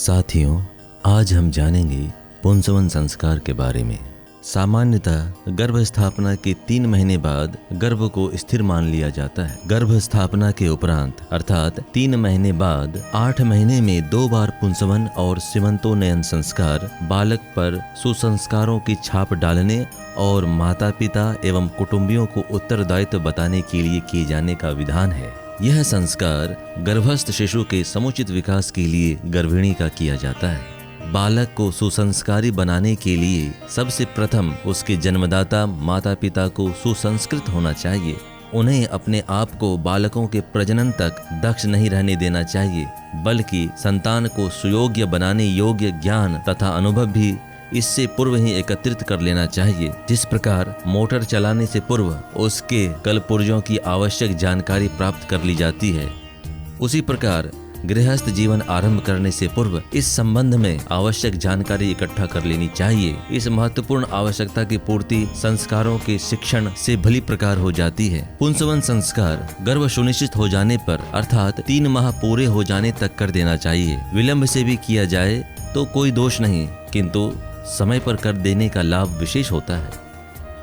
साथियों, आज हम जानेंगे पुंसवन संस्कार के बारे में। सामान्यतः गर्भ स्थापना के 3 महीने बाद गर्भ को स्थिर मान लिया जाता है। गर्भ स्थापना के उपरांत अर्थात 3 महीने बाद 8 महीने में 2 बार पुंसवन और सीमंतोन्नयन संस्कार बालक पर सुसंस्कारों की छाप डालने और माता पिता एवं कुटुंबियों को उत्तरदायित्व बताने के लिए किए जाने का विधान है। यह संस्कार गर्भस्थ शिशु के समुचित विकास के लिए गर्भिणी का किया जाता है। बालक को सुसंस्कारी बनाने के लिए सबसे प्रथम उसके जन्मदाता माता पिता को सुसंस्कृत होना चाहिए। उन्हें अपने आप को बालकों के प्रजनन तक दक्ष नहीं रहने देना चाहिए, बल्कि संतान को सुयोग्य बनाने योग्य ज्ञान तथा अनुभव भी इससे पूर्व ही एकत्रित कर लेना चाहिए। जिस प्रकार मोटर चलाने से पूर्व उसके कलपुर्जों की आवश्यक जानकारी प्राप्त कर ली जाती है, उसी प्रकार गृहस्थ जीवन आरंभ करने से पूर्व इस संबंध में आवश्यक जानकारी इकट्ठा कर लेनी चाहिए। इस महत्वपूर्ण आवश्यकता की पूर्ति संस्कारों के शिक्षण से भली प्रकार हो जाती है। पुंसवन संस्कार गर्भ सुनिश्चित हो जाने पर अर्थात 3 माह पूरे हो जाने तक कर देना चाहिए। विलंब से भी किया जाए तो कोई दोष नहीं, किंतु समय पर कर देने का लाभ विशेष होता है।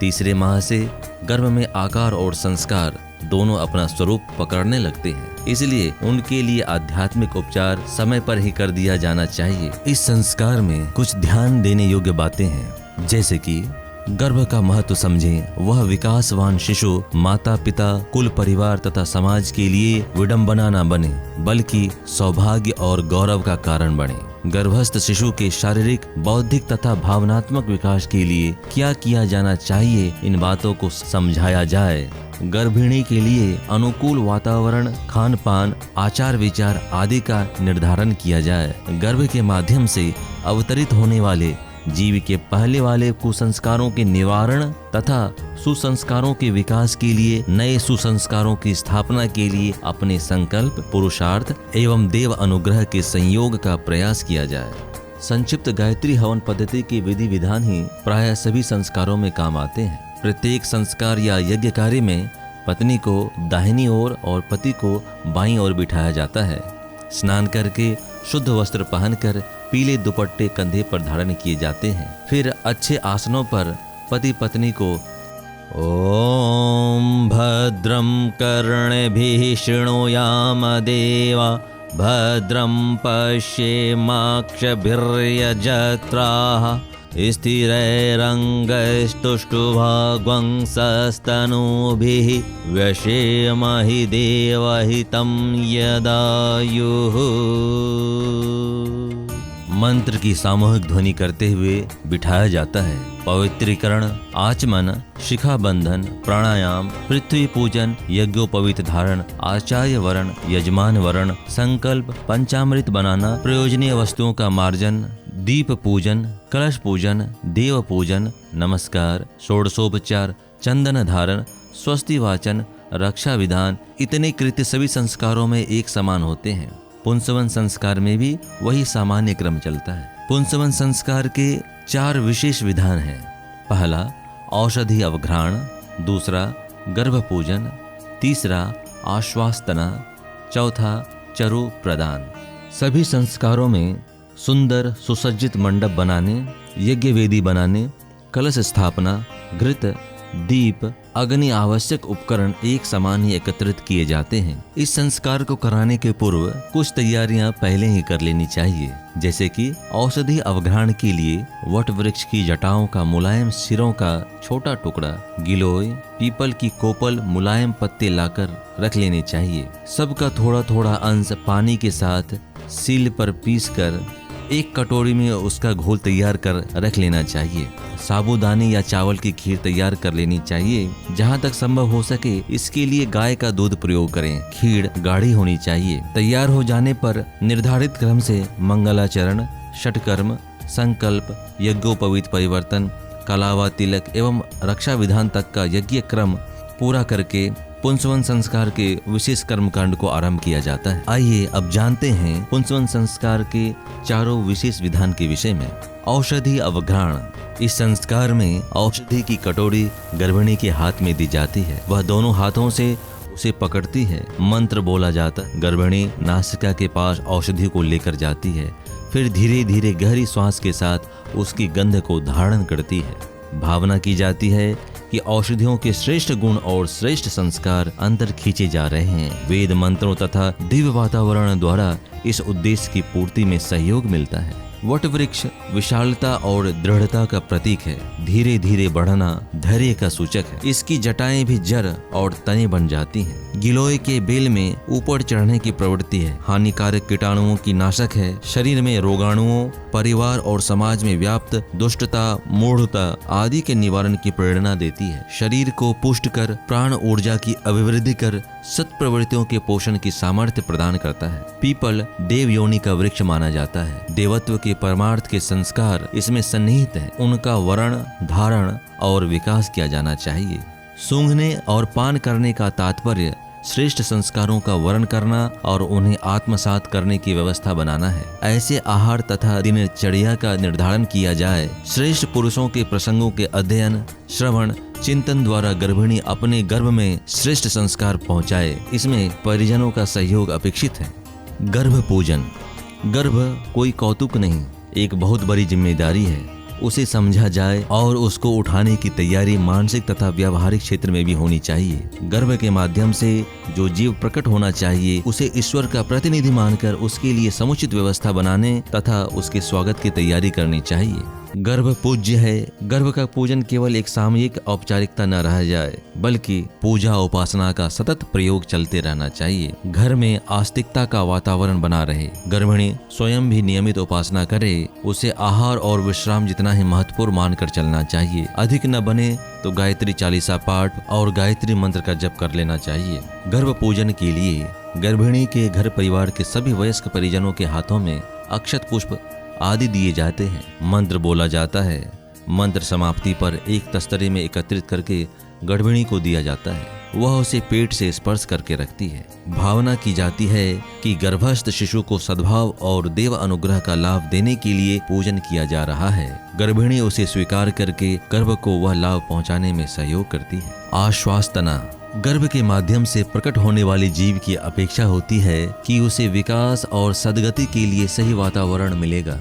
तीसरे माह से गर्भ में आकार और संस्कार दोनों अपना स्वरूप पकड़ने लगते हैं, इसलिए उनके लिए आध्यात्मिक उपचार समय पर ही कर दिया जाना चाहिए। इस संस्कार में कुछ ध्यान देने योग्य बातें हैं, जैसे कि गर्भ का महत्व समझें। वह विकासवान शिशु माता पिता कुल परिवार तथा समाज के लिए विडंबना न बने, बल्कि सौभाग्य और गौरव का कारण बने। गर्भस्थ शिशु के शारीरिक, बौद्धिक तथा भावनात्मक विकास के लिए क्या किया जाना चाहिए, इन बातों को समझाया जाए। गर्भिणी के लिए अनुकूल वातावरण, खान पान, आचार विचार आदि का निर्धारण किया जाए। गर्भ के माध्यम से अवतरित होने वाले जीव के पहले वाले कुसंस्कारों के निवारण तथा सुसंस्कारों के विकास के लिए नए सुसंस्कारों की स्थापना के लिए अपने संकल्प, पुरुषार्थ एवं देव अनुग्रह के संयोग का प्रयास किया जाए। संक्षिप्त गायत्री हवन पद्धति के विधि विधान ही प्रायः सभी संस्कारों में काम आते हैं। प्रत्येक संस्कार या यज्ञ कार्य में पत्नी को दाहिनी ओर और पति को बाईं ओर बिठाया जाता है। स्नान करके शुद्ध वस्त्र पहनकर पीले दुपट्टे कंधे पर धारण किए जाते हैं। फिर अच्छे आसनों पर पति पत्नी को ओम भद्रं कर्णेभिः शृणुयाम देवा भद्रं पश्येमाक्षभिर्यजत्राः स्थिरैरङ्गैस्तुष्टुभाग्वंसस्तनूभिः व्यशेमहि देवहितं यदायुः। मंत्र की सामूहिक ध्वनि करते हुए बिठाया जाता है। पवित्रीकरण, आचमन, शिखा बंधन, प्राणायाम, पृथ्वी पूजन, यज्ञोपवीत धारण, आचार्य वरण, यजमान वरण, संकल्प, पंचामृत बनाना, प्रयोजनीय वस्तुओं का मार्जन, दीप पूजन, कलश पूजन, देव पूजन, नमस्कार, षोडशोपचार, चंदन धारण, स्वस्ति वाचन, रक्षा विधान, इतने कृत्य सभी संस्कारों में एक समान होते हैं। पुंसवन संस्कार में भी वही सामान्य क्रम चलता है। पुंसवन संस्कार के 4 विशेष विधान हैं। पहला औषधि अवघ्राण, दूसरा गर्भ पूजन, तीसरा आश्वासतना, चौथा चरु प्रदान। सभी संस्कारों में सुंदर सुसज्जित मंडप बनाने, यज्ञ वेदी बनाने, कलश स्थापना, घृत, दीप, अग्नि आवश्यक उपकरण एक समान ही एकत्रित किए जाते हैं। इस संस्कार को कराने के पूर्व कुछ तैयारियां पहले ही कर लेनी चाहिए, जैसे कि औषधि अवघ्राण के लिए वट वृक्ष की जटाओं का मुलायम सिरों का छोटा टुकड़ा, गिलोय, पीपल की कोपल मुलायम पत्ते लाकर रख लेने चाहिए। सबका थोड़ा थोड़ा अंश पानी के साथ सील पर पीसकर एक कटोरी में उसका घोल तैयार कर रख लेना चाहिए। साबूदाने या चावल की खीर तैयार कर लेनी चाहिए। जहाँ तक संभव हो सके इसके लिए गाय का दूध प्रयोग करें। खीर गाढ़ी होनी चाहिए। तैयार हो जाने पर निर्धारित क्रम से मंगलाचरण, षटकर्म, संकल्प, यज्ञोपवीत परिवर्तन, कलावा तिलक एवं रक्षा विधान तक का यज्ञ क्रम पूरा करके पुंसवन संस्कार के विशेष कर्मकांड को आरंभ किया जाता है। आइए अब जानते हैं पुंसवन संस्कार के 4 विशेष विधान के विषय में। औषधि अवघ्राण। इस संस्कार में औषधि की कटोरी गर्भिणी के हाथ में दी जाती है। वह दोनों हाथों से उसे पकड़ती है। मंत्र बोला जाता। गर्भिणी नासिका के पास औषधि को लेकर जाती है। फिर धीरे धीरे गहरी श्वास के साथ उसकी गंध को धारण करती है। भावना की जाती है कि औषधियों के श्रेष्ठ गुण और श्रेष्ठ संस्कार अंतर खींचे जा रहे हैं। वेद मंत्रों तथा दिव्य वातावरण द्वारा इस उद्देश्य की पूर्ति में सहयोग मिलता है। वट वृक्ष विशालता और दृढ़ता का प्रतीक है। धीरे धीरे बढ़ना धैर्य का सूचक है। इसकी जटाएं भी जड़ और तने बन जाती हैं। गिलोय के बेल में ऊपर चढ़ने की प्रवृत्ति है। हानिकारक कीटाणुओं की नाशक है। शरीर में रोगाणुओं, परिवार और समाज में व्याप्त दुष्टता, मूढ़ता आदि के निवारण की प्रेरणा देती है। शरीर को पुष्ट कर, प्राण ऊर्जा की अभिवृद्धि कर, सत प्रवृत्तियों के पोषण की सामर्थ्य प्रदान करता है। पीपल देव योनि का वृक्ष माना जाता है। देवत्व के परमार्थ के संस्कार इसमें सन्निहित है। उनका वर्ण, धारण और विकास किया जाना चाहिए। सूंघने और पान करने का तात्पर्य श्रेष्ठ संस्कारों का वर्ण करना और उन्हें आत्मसात करने की व्यवस्था बनाना है। ऐसे आहार तथा दिनचर्या का निर्धारण किया जाए। श्रेष्ठ पुरुषों के प्रसंगों के अध्ययन, श्रवण, चिंतन द्वारा गर्भिणी अपने गर्भ में श्रेष्ठ संस्कार पहुंचाए। इसमें परिजनों का सहयोग अपेक्षित है। गर्भ पूजन। गर्भ कोई कौतुक नहीं, एक बहुत बड़ी जिम्मेदारी है। उसे समझा जाए और उसको उठाने की तैयारी मानसिक तथा व्यावहारिक क्षेत्र में भी होनी चाहिए। गर्भ के माध्यम से जो जीव प्रकट होना चाहिए उसे ईश्वर का प्रतिनिधि मानकर उसके लिए समुचित व्यवस्था बनाने तथा उसके स्वागत की तैयारी करनी चाहिए। गर्भ पूज्य है। गर्भ का पूजन केवल एक सामयिक औपचारिकता न रह जाए, बल्कि पूजा उपासना का सतत प्रयोग चलते रहना चाहिए। घर में आस्तिकता का वातावरण बना रहे। गर्भिणी स्वयं भी नियमित उपासना करे। उसे आहार और विश्राम जितना ही महत्वपूर्ण मानकर चलना चाहिए। अधिक न बने तो गायत्री चालीसा पाठ और गायत्री मंत्र का जप कर लेना चाहिए। गर्भ पूजन के लिए गर्भिणी के घर परिवार के सभी वयस्क परिजनों के हाथों में अक्षत पुष्प आदि दिए जाते हैं। मंत्र बोला जाता है। मंत्र समाप्ति पर एक तस्तरे में एकत्रित करके गर्भिणी को दिया जाता है। वह उसे पेट से स्पर्श करके रखती है। भावना की जाती है कि गर्भस्थ शिशु को सद्भाव और देव अनुग्रह का लाभ देने के लिए पूजन किया जा रहा है। गर्भिणी उसे स्वीकार करके गर्भ को वह लाभ पहुंचाने में सहयोग करती है। आश्वासना। गर्भ के माध्यम से प्रकट होने वाले जीव की अपेक्षा होती है कि उसे विकास और सद्गति के लिए सही वातावरण मिलेगा।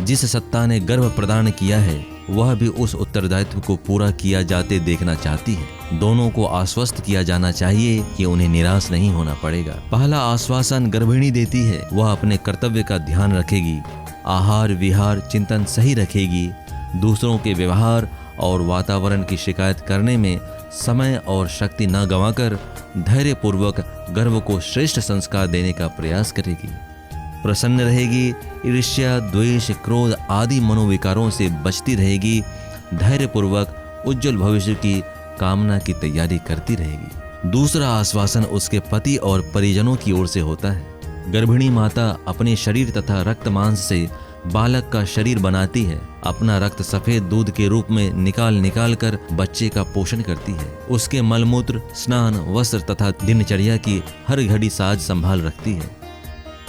जिस सत्ता ने गर्भ प्रदान किया है वह भी उस उत्तरदायित्व को पूरा किया जाते देखना चाहती है। दोनों को आश्वस्त किया जाना चाहिए कि उन्हें निराश नहीं होना पड़ेगा। पहला आश्वासन गर्भिणी देती है। वह अपने कर्तव्य का ध्यान रखेगी, आहार विहार चिंतन सही रखेगी, दूसरों के व्यवहार और वातावरण की शिकायत करने में समय और शक्ति न गंवाकर धैर्यपूर्वक गर्भ को श्रेष्ठ संस्कार देने का प्रयास करेगी। प्रसन्न रहेगी, ईर्ष्या, द्वेष, क्रोध आदि मनोविकारों से बचती रहेगी। धैर्यपूर्वक उज्जवल भविष्य की कामना की तैयारी करती रहेगी। दूसरा आश्वासन उसके पति और परिजनों की ओर से होता है। गर्भिणी माता अपने शरीर तथा रक्त मांस से बालक का शरीर बनाती है। अपना रक्त सफेद दूध के रूप में निकाल कर बच्चे का पोषण करती है। उसके मलमूत्र, स्नान, वस्त्र तथा दिनचर्या की हर घड़ी साज संभाल रखती है।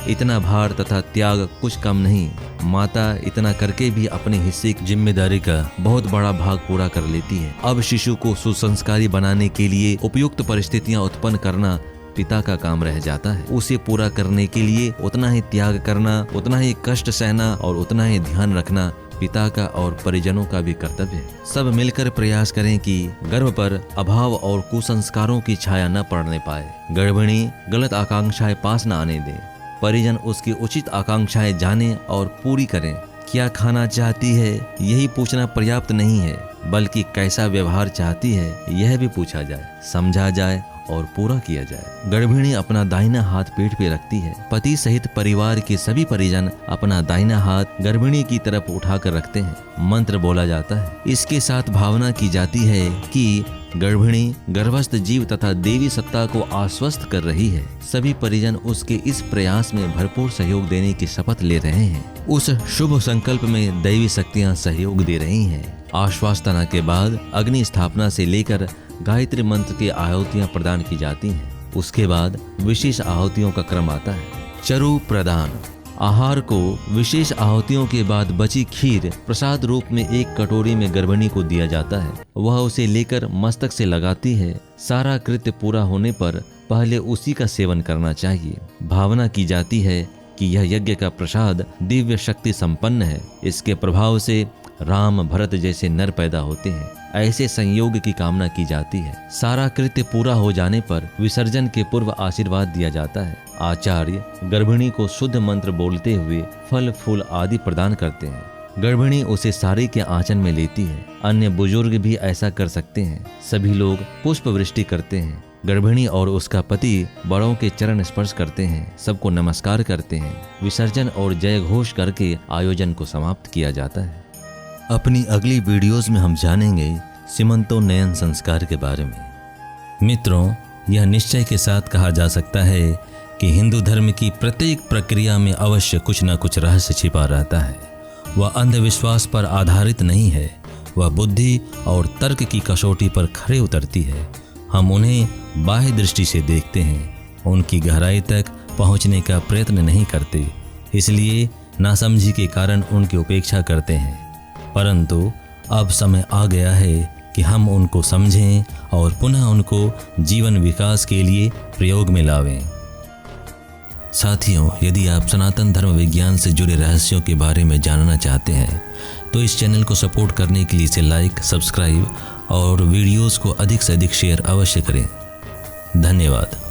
इतना भार तथा त्याग कुछ कम नहीं। माता इतना करके भी अपने हिस्से की जिम्मेदारी का बहुत बड़ा भाग पूरा कर लेती है। अब शिशु को सुसंस्कारी बनाने के लिए उपयुक्त परिस्थितियां उत्पन्न करना पिता का काम रह जाता है। उसे पूरा करने के लिए उतना ही त्याग करना, उतना ही कष्ट सहना और उतना ही ध्यान रखना पिता का और परिजनों का भी कर्तव्य है। सब मिलकर प्रयास करें कि गर्भ पर अभाव और कुसंस्कारों की छाया न पड़ने पाए। गर्भिणी गलत आकांक्षाएं पास न आने दे। परिजन उसकी उचित आकांक्षाएं जाने और पूरी करें। क्या खाना चाहती है यही पूछना पर्याप्त नहीं है, बल्कि कैसा व्यवहार चाहती है यह भी पूछा जाए, समझा जाए और पूरा किया जाए। गर्भिणी अपना दाहिना हाथ पेट पे रखती है। पति सहित परिवार के सभी परिजन अपना दाहिना हाथ गर्भिणी की तरफ उठाकर रखते हैं। मंत्र बोला जाता है। इसके साथ भावना की जाती है कि गर्भिणी गर्भस्थ जीव तथा देवी सत्ता को आश्वस्त कर रही है। सभी परिजन उसके इस प्रयास में भरपूर सहयोग देने की शपथ ले रहे हैं। उस शुभ संकल्प में दैवी शक्तियां सहयोग दे रही हैं। आश्वासना के बाद अग्नि स्थापना से लेकर गायत्री मंत्र की आहुतियां प्रदान की जाती हैं। उसके बाद विशेष आहुतियों का क्रम आता है। चरु प्रदान। आहार को विशेष आहुतियों के बाद बची खीर प्रसाद रूप में एक कटोरी में गर्भिणी को दिया जाता है। वह उसे लेकर मस्तक से लगाती है। सारा कृत्य पूरा होने पर पहले उसी का सेवन करना चाहिए। भावना की जाती है कि यह यज्ञ का प्रसाद दिव्य शक्ति संपन्न है। इसके प्रभाव से राम भरत जैसे नर पैदा होते हैं। ऐसे संयोग की कामना की जाती है। सारा कृत्य पूरा हो जाने पर विसर्जन के पूर्व आशीर्वाद दिया जाता है। आचार्य गर्भिणी को शुद्ध मंत्र बोलते हुए फल फूल आदि प्रदान करते हैं। गर्भिणी उसे साड़ी के आंचल में लेती है। अन्य बुजुर्ग भी ऐसा कर सकते हैं। सभी लोग पुष्प वृष्टि करते हैं। गर्भिणी और उसका पति बड़ों के चरण स्पर्श करते हैं, सबको नमस्कार करते हैं। विसर्जन और जय घोष करके आयोजन को समाप्त किया जाता है। अपनी अगली वीडियोस में हम जानेंगे सीमंतोन्नयन संस्कार के बारे में। मित्रों, यह निश्चय के साथ कहा जा सकता है कि हिंदू धर्म की प्रत्येक प्रक्रिया में अवश्य कुछ न कुछ रहस्य छिपा रहता है। वह अंधविश्वास पर आधारित नहीं है, वह बुद्धि और तर्क की कसौटी पर खरे उतरती है। हम उन्हें बाह्य दृष्टि से देखते हैं, उनकी गहराई तक पहुंचने का प्रयत्न नहीं करते, इसलिए नासमझी के कारण उनकी उपेक्षा करते हैं। परंतु अब समय आ गया है कि हम उनको समझें और पुनः उनको जीवन विकास के लिए प्रयोग में लावें। साथियों, यदि आप सनातन धर्म विज्ञान से जुड़े रहस्यों के बारे में जानना चाहते हैं तो इस चैनल को सपोर्ट करने के लिए इसे लाइक, सब्सक्राइब और वीडियोस को अधिक से अधिक शेयर अवश्य करें। धन्यवाद।